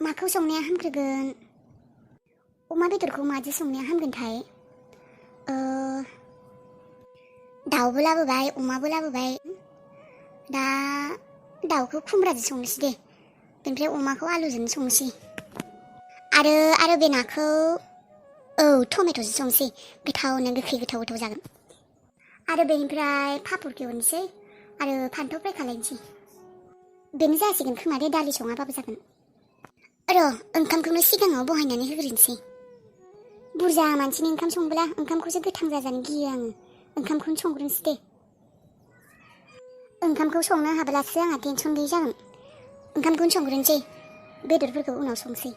माखौ संनाया हामग्रोगोन अमा बेदरखौ माजों संनाया हामगोनथाय दाउबो लाबोबाय अमाबो लाबोबाय दा दाउखौ खुमब्राजों संनोसै दे बेनिफ्राय अमाखौ आलुजों संनोसै आरो बे नाखौ टमेट'जों संनोसै गोथावनो गोखै गोथाव जागोन आरो बेनिफ्राय पापड़ एवनोसै आरो फान्थाव फ्राय खालायनोसै बेनो जासिगोन खोमा दे दालि सङाबाबो जागोन र' ओंखामखौनो सिगाङाव बहायनानै होग्रोनोसै बुरजा मानसिनि ओंखाम संब्ला ओंखामखौसो गोथां जाजानो गियो आङो ओंखामखौनो संग्रोनोसै दे ओंखामखौ संनो हाब्लासो आंहा टेनसन गैयै जागोन ओंखामखौनो संग्रोनोसै बेदरफोरखौ उनाव संसै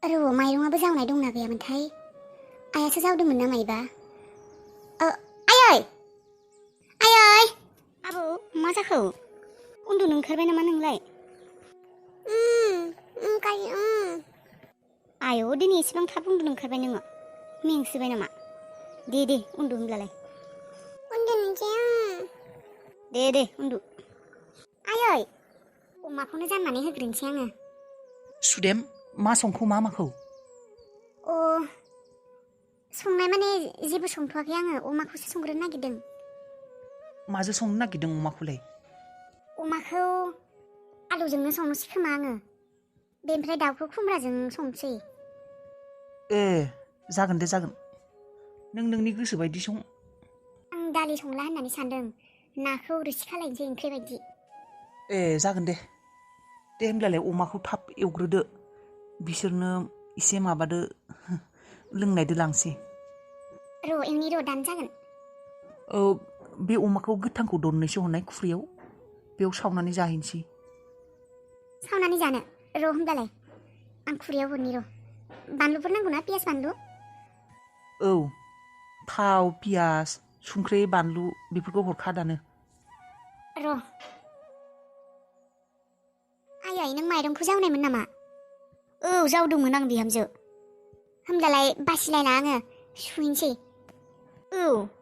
र' माइरंआबो जावनाय दंना गैयामोनथाय आइयासो जावदोंमोन ना माइबा आयै आबौ मा जाखो उन्दुनो ओंखारबाय नामा नोंलाय आयौ दिनै एसेबां थाब उन्दुनो ओंखारबाय नोङो मेंसोबाय नामा दे उन्दु होनब्लालाय उन्दुनोसै दे उन्दु आयै अमाखौनो जाननानै होग्रोनोसै आङो सुदेम मा संखो मा माखौ संनाय माने जेबो संथ'वाखै आङो अमाखौसो संग्रोनो नागिरदों माजों संनो नागिरदों अमाखौलाय अमाखौ आलुजोंनो संनोसै खोमा आङो बेनिफ्राय दाउखौ खुमब्राजों संसै जागोन दे जागोन नोंनि गोसो बायदि सं आं दालि संला होननानै सानदों नाखौ रोसि खालायनोसै ओंख्रि बायदि जागोन दे होनब्लालाय अमाखौ थाब एवग्रोदो बिसोरनो एसे माबादो लोंनायदो लांसै र' दानो जागोन बे अमाखौ गोथांखौ दरनैसो हरनाय खुरैयाव बेयाव सावनानै जाहैनोसै सावनानै जानो र' होनब्लालाय आं खुरैयाव हरनि र' बानलुफोर नांगौना पियास बानलु थाव पियास संख्रि बानलु बेफोरखौ हरखा दानो र' आयै नों माइरंखौ जावनायमोन नामा जावदोंमोन आं बिहामजो होमब्लालाय बासिलायना आङो सुहैनोसै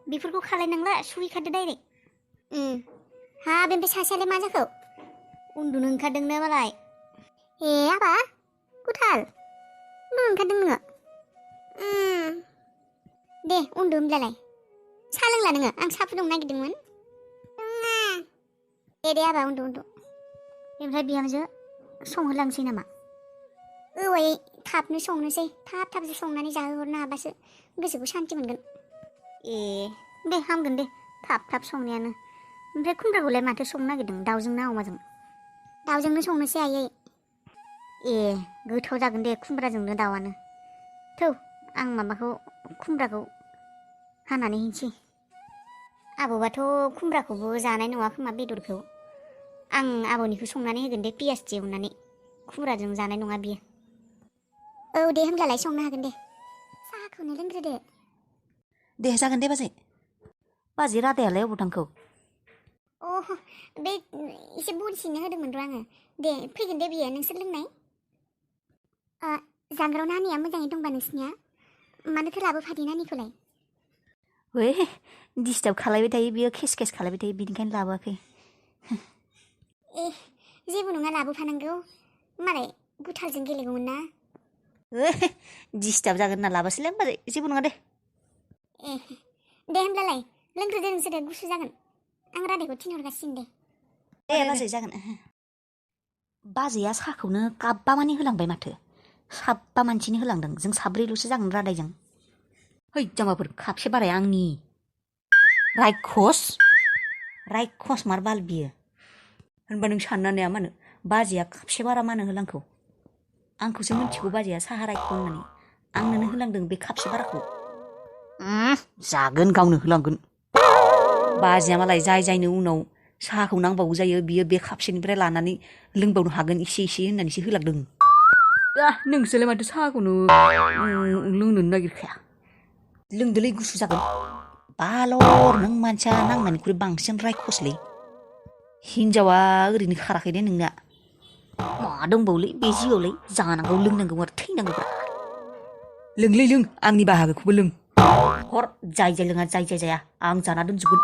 बेफोरखौ खालायनांला सुहैखादो डाइरेक्ट बेनिफ्राय सासेयालाय मा जाखो उन्दुनो ओंखारदोंनो मालाय आबा गुथाल उन्दुनो ओंखारदों नोङो दे उन्दु होमब्लालाय साहा लोंला नोङो आं साहा फुदुंनो नागिरदोंमोन दे आबा उन्दु ओमफ्राय बिहामजो संहोलांसै नामा आयै थाबनो संनोसै थाबसो संनानै जाहोहरनो हाबासो गोसोखौ सान्थि मोनगोन दे हामगोन दे थाब संनायानो ओमफ्राय खुमब्राखौलाय माथो संनो नागिरदों दाउजों ना अमाजों दाउजोंनो संनोसै आयै गोथाव जागोन दे खुमब्राजोंनो दाउआनो थौ आं माबाखौ खुमब्राखौ हानानै हैनोसै आबौबाथ' खुमब्राखौबो जानाय नङा खोमा बेदरखौ आं आबौनिखौ संनानै होगोन दे पियास एवनानै खुमब्राजों जानाय नङा बियो दे होमब्लालाय संनो हागोन दे साहाखौनो लोंग्रोदो दे जागोन दे बाजै रादायालाय अबाव थांखो बे एसे बुरसिनो होदोंमोन र' आङो दे फैगोन दे बियो नोंसोर लोंनाय जांग्राव नानिया मोजाङै दंबा नोंसिनिया मानोथो लाबोफादो नानिखौलाय डिस्टार्ब खालायबाय थायो बियो केस खालायबाय थायो बिनिखायनो लाबोआखै जेबो नङा लाबोफानांगौ मालाय गुथालजों गेलेगौमोन ना डिस्टार्ब जागोन होनना लाबोसैलाय बाजै जेबो नङा दे दे होमब्लालाय लोंग्रोदो नोंसोरो गुसु जागोन आं रादायखौ थिनहरगासिनो दे बाजै जागोन बाजैया साहाखौनो काब्बा मानि होलांबाय माथो साबा मानसिनि होलांदों जों साब्रैल'सो जागोन रादायजों जामाफोर खाबसे बाराय आंनि रायखस मार बाल बियो होनबा नों सानना नाया मानो बाजैया खाबसे बारा मानो होलांखौ आंखौसो मिथिगौ बाजैया साहा रायख' होननानै आंनोनो होलांदों बे खाबसे बाराखौ जागोन गावनो होलांगोन बाजैया मालाय जायनो उनाव साहाखौ नांबावगौ जायो बियो बे खाबसेनिफ्राय लानानै लोंबावनो हागोन एसे होननानैसो होलांदों नोंसोरलाय माथो साहाखौनो लोंनो नागिरखाया लोंदोलै गुसु जागोन बालर नों मानसिया नांनायनिख्रुइ बांसिन रायखसलै हिनजावा ओरैनो खाराखै दे नोंना मा दंबावलै बे जिउआवलाय जानांगौ लोंनांगौ आरो थैनांगौ लोंलै लों आंनि बाहागोखौबो लों हर जाय लोङा जाय जाया आं जाना दोनजोबगोन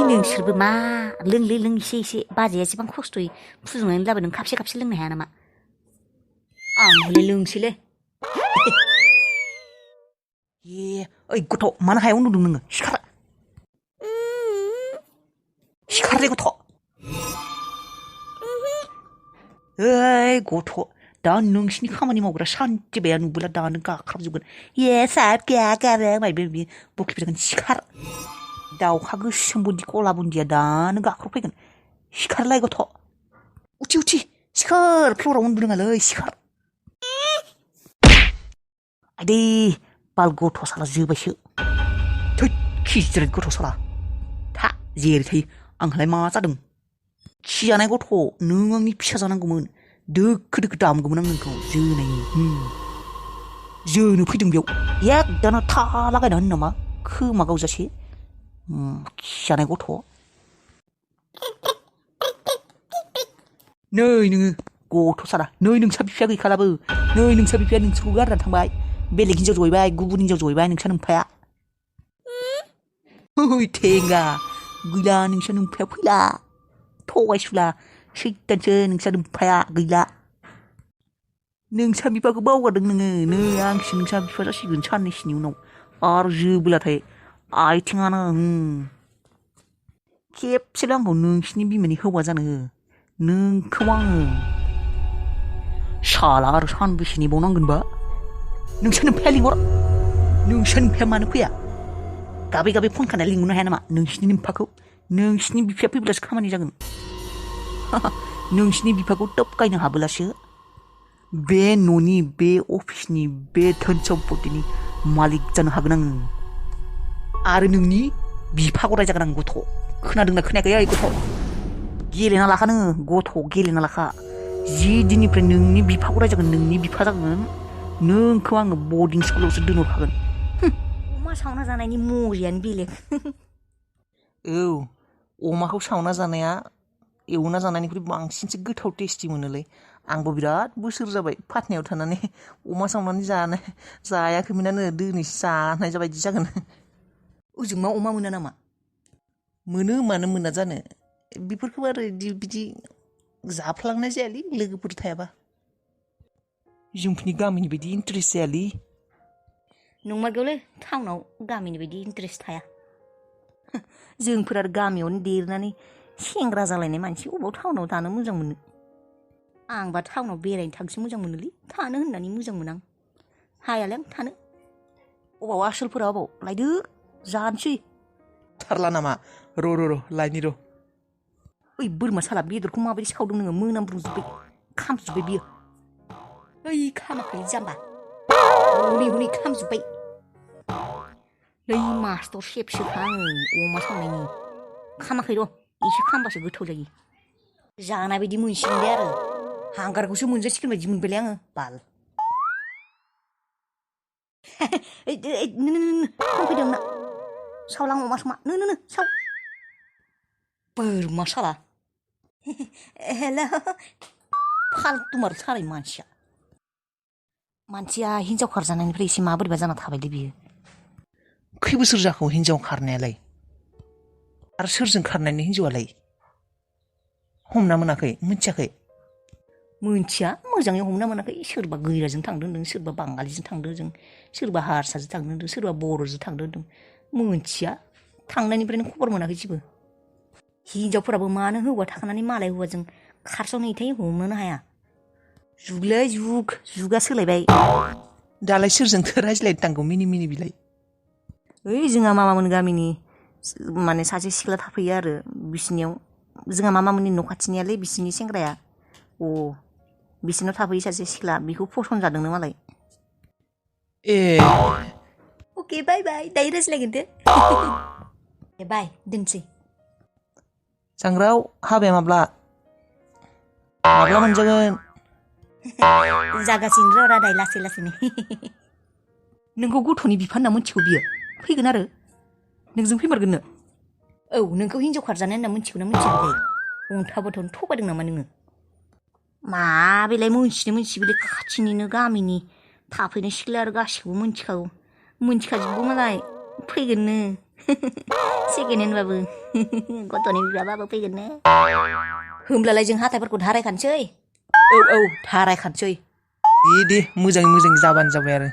नोंसोरबो मा लोंलै लों एसे बाजैया एसेबां खस्थ'यै फुदुंनानै लाबोदों खाबसे लोंनो हाया नामा आं हले लोंसैलै ए ओइ गथ' मानो हायाव उन्दुदों नोङो सिखार सिखारलै गथ' ओइ गथ' दा नोंसिनि खामानि मावग्रा सान्थिबाया नुबोला दानो गाख्राबजोबगोन ए सार क्या करे मायबा मायबि बखिफिरगोन सिखार दाउखा गोसोम बुन्दि कला बुन्दिया दानो गाख्रबफैगोन सिखारलाय गथ' उथि उथि सिखार फ्ल'राव उन्दुदोङालै सिखार आदै बाल गथ' साला जोबायसो थै खिजिद्राय गथ' साला था जेरै थायो आंहालाय मा जादों खिजानाय गथ' नों आंनि फिसा जानांगौमोन दोखो दोखो दामगौमोन आं नोंखौ जोनायनि जोनो फैदों बेयाव एकदाना था लागायना होनो नामा खोमा गावजासे खिजानाय गथ' नै नोङो गथ' साला नै नोंसा बिफाया गैखालाबो नै नोंसा बिफाया नोंसोरखौ गारनानै थांबाय बेलेग हिन्जाव जहैबाय गुबुन हिन्जाव जहैबाय नोंसा नोमफाया है थेंगा गैला नोंसा नोमफाया फैला थगायसुला सैतानसो नोंसा नोमफाया गैला नोंसा बिफाखौ बावगारदों नोङो नै आंसो नोंसा बिफा जासिगोन साननैसोनि उनाव आरो जोबोलाथाय आथिङानो खेबसेल' आंखौ नोंसिनि बिमानि हौवा जानो हो नोंखौ आङो साला आरो सानबेसे नेबावनांगोनबा नोंसा नोमफाया लिंहर नोंसा नोमफाया मानो फैया गाबै गाबै फन खानाय लिंहरनो हाया नामा नोंसिनि नोमफाखौ नोंसिनि बिफाया फैब्लासो खामानि जागोन नोंसिनि बिफाखौ टपकायनो हाबोलासो बे न'नि बे अफिसनि बे धोन सम्पतिनि मालिक जानो हागोन आङो आरो नोंनि बिफा गदाय जागोन आं गथ' खोनादोंना खोनायाखै ओइ गथ' गेलेना लाखा नोङो गथ' गेलेना लाखा जि दिननिफ्राय नोंनि बिफा गदाय जागोन नोंनि बिफा जागोन नोंखौ आङो बर्डिं स्कुलावसो दोनहरखागोन अमा सावना जानायनि मजायानो बेलेग औ अमाखौ सावना जानाया एवना जानायनिख्रुइ बांसिनसो गोथाव टेस्टि मोनोलै आंबो बिराद बोसोर जाबाय पाटनायाव थानानै अमा सावनानै जायाखैमोनानो दिनैसो जानाय जाबायदि जागोन ओजों मा अमा मोना नामा मोनो मानो मोना जानो बेफोरखौ आरो बिदि जाफ्लांनाय जायालै लोगोफोर थायाबा जोंफोरनि गामिनि बायदि इन्टारेस्ट जायालै नंमारगौलै टाउनाव गामिनि बायदि इन्टारेस्ट थाया जोंफोर आरो गामियावनो देरनानै सेंग्रा जालायनाय मानसि अबाव टाउनाव थानो मोजां मोनो आंबा टाउनाव बेरायनो थांसो मोजां मोनोलै थानो होननानै मोजां मोना आं हायालै आं थानो अबाव आसोलफोरा अबाव लायदो जानोसै थारला नामा र' लायनि र' ओइ बोरमा साला बेदरखौ माबायदि सावदों नोङो मोनामब्रुंजोब्बाय खामजोब्बाय बियो ओइ खामाखै जाम्बा हनै खामजोब्बाय नै मास्टर सेफसोखा आङो अमा सावनायनि खामाखै र' एसे खामबासो गोथाव जायो जानाय बायदि मोनसिगोन दे आरो हांगारखौसो मोनजासिगोन बायदि मोनबायलै आङो बाल फैदों ना सावलां अमा समा नो साव बोरमा साला हेल' फाल्थु मार सालाय मानसिया हिनजाव खारजानायनिफ्राय एसे माबोरैबा जाना थाबायलै बियो खै बोसोर जाखौ हिनजाव खारनायालाय आरो सोरजों खारनायनि हिनजावालाय हमना मोनाखै मिथियाखै मोनथिया मोजाङै हमना मोनाखै सोरबा गैराजों थांदों होनदों सोरबा बाङालिजों थांदों होनदों सोरबा हारसाजों थांदों होनदों सोरबा बर'जों थांदों होनदों मोनथिया थांनायनिफ्रायनो खबर मोनाखै जेबो हिनजावफोराबो मानो हौवा थाखानानै मालाय हौवाजों खारस'नहैथाय हमनोनो हाया जुगलै जुगा सोलायबाय दालाय सोरजोंथो रायज्लायनो थांगौ मिनि बिलाय ओइ जोंहा मामामोन गामिनि माने सासे सिख्ला थाफैयो आरो बिसिनियाव जोंहा मामामोननि न' खाथिनियालै बिसिनि सेंग्राया बिसिनाव थाफैयो सासे सिख्ला बेखौ फसन जादोंनो मालाय ए अके बाय दायो रायज्लायगोन दे बाय दोनसै सांग्राव हाबाया माब्ला मोनजागोन जागासिनो र' रादाय लासैनो नोंखौ गथ'नि बिफा होनना मिथिगौ बियो फैगोन आरो नोंजों फैमारगोननो औ नोंखौ हिनजाव खारजानाय होनना मिथिगौना मिथियाखै अन्थाबोथ'नो थगायदों नामा नोङो मा बेलाय मोनथिनो खाथिनिनो गामिनि थाफैनाय सिख्ला आरो गासिखौबो मिथिखाजोबगौ मालाय फैगोननो सेकेन्ड हेन्दबाबो गथ'नि बिफाबाबो फैगोननो होमब्लालाय जों हाथायफोरखौ धारायखानोसै औ धारायखानोसै दे मोजाङै मोजां जाबानो जाबाय आरो